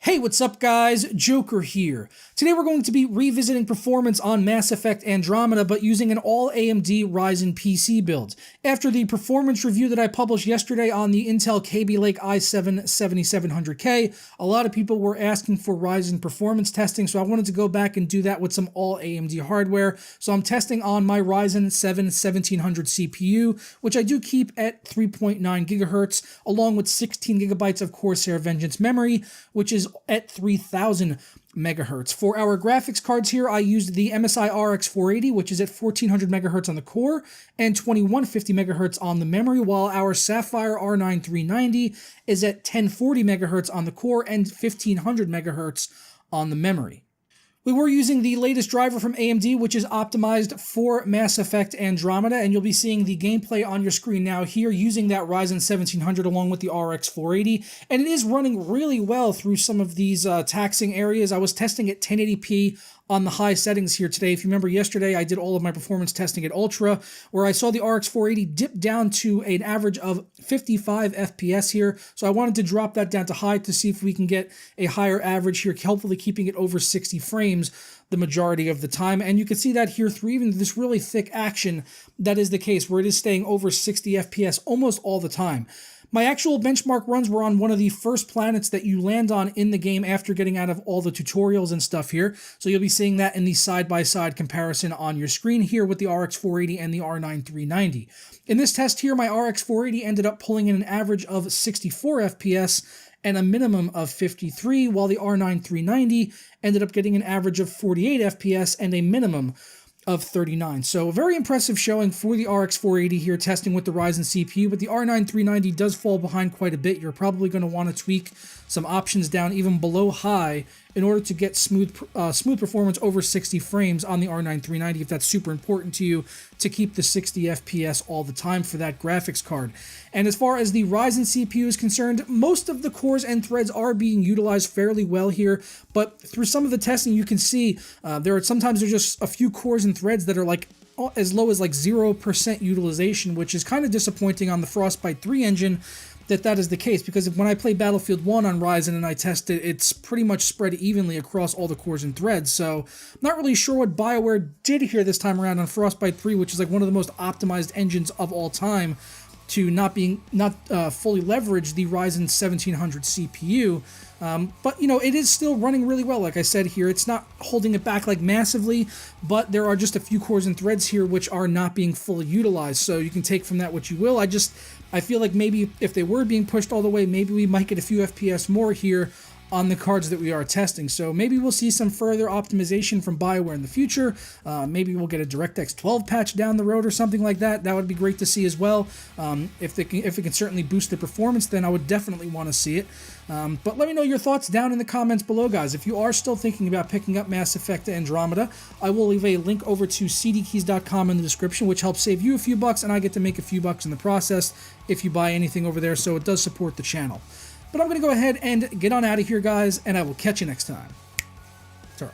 Hey, what's up guys? Joker here. Today we're going to be revisiting performance on Mass Effect Andromeda, but using an All AMD Ryzen PC build. After the performance review that I published yesterday on the Intel Kaby Lake i7-7700K, a lot of people were asking for Ryzen performance testing, so I wanted to go back and do that with some All AMD hardware. So I'm testing on my Ryzen 7 1700 CPU, which I do keep at 3.9 GHz, along with 16 GB of Corsair Vengeance memory, which is at 3000 megahertz. For our graphics cards here, I used the MSI RX 480, which is at 1400 megahertz on the core and 2150 megahertz on the memory, while our Sapphire R9 390 is at 1040 megahertz on the core and 1500 megahertz on the memory. We were using the latest driver from AMD, which is optimized for Mass Effect Andromeda, and you'll be seeing the gameplay on your screen now here using that Ryzen 1700 along with the RX 480, and it is running really well through some of these taxing areas. I was testing at 1080p on the high settings here today. If you remember yesterday, I did all of my performance testing at Ultra, where I saw the RX 480 dip down to an average of 55 FPS here. So I wanted to drop that down to high to see if we can get a higher average here, hopefully keeping it over 60 frames the majority of the time. And you can see that here through even this really thick action, that is the case, where it is staying over 60 FPS almost all the time. My actual benchmark runs were on one of the first planets that you land on in the game after getting out of all the tutorials and stuff here. So you'll be seeing that in the side-by-side comparison on your screen here with the RX 480 and the R9 390. In this test here, my RX 480 ended up pulling in an average of 64 FPS and a minimum of 53, while the R9 390 ended up getting an average of 48 FPS and a minimum of 39. So a very impressive showing for the RX 480 here, testing with the Ryzen CPU, but the R9 390 does fall behind quite a bit. You're probably going to want to tweak some options down even below high in order to get smooth performance over 60 frames on the R9 390 if that's super important to you to keep the 60 FPS all the time for that graphics card. And as far as the Ryzen CPU is concerned, most of the cores and threads are being utilized fairly well here, but through some of the testing you can see sometimes there's just a few cores and threads that are like as low as like 0% utilization, which is kind of disappointing on the Frostbite 3 engine that is the case, because when I play Battlefield 1 on Ryzen and I test it, it's pretty much spread evenly across all the cores and threads. So I'm not really sure what BioWare did here this time around on Frostbite 3, which is like one of the most optimized engines of all time, to not fully leverage the Ryzen 1700 CPU. But, you know, it is still running really well. Like I said here, it's not holding it back like massively, but there are just a few cores and threads here which are not being fully utilized. So you can take from that what you will. I feel like maybe if they were being pushed all the way, maybe we might get a few FPS more here on the cards that we are testing. So maybe we'll see some further optimization from BioWare in the future. Maybe we'll get a DirectX 12 patch down the road or something like that. That would be great to see as well. If it can certainly boost the performance, then I would definitely want to see it. But let me know your thoughts down in the comments below, guys. If you are still thinking about picking up Mass Effect Andromeda, I will leave a link over to cdkeys.com in the description, which helps save you a few bucks, and I get to make a few bucks in the process if you buy anything over there, so it does support the channel. But I'm going to go ahead and get on out of here, guys, and I will catch you next time. Sorry.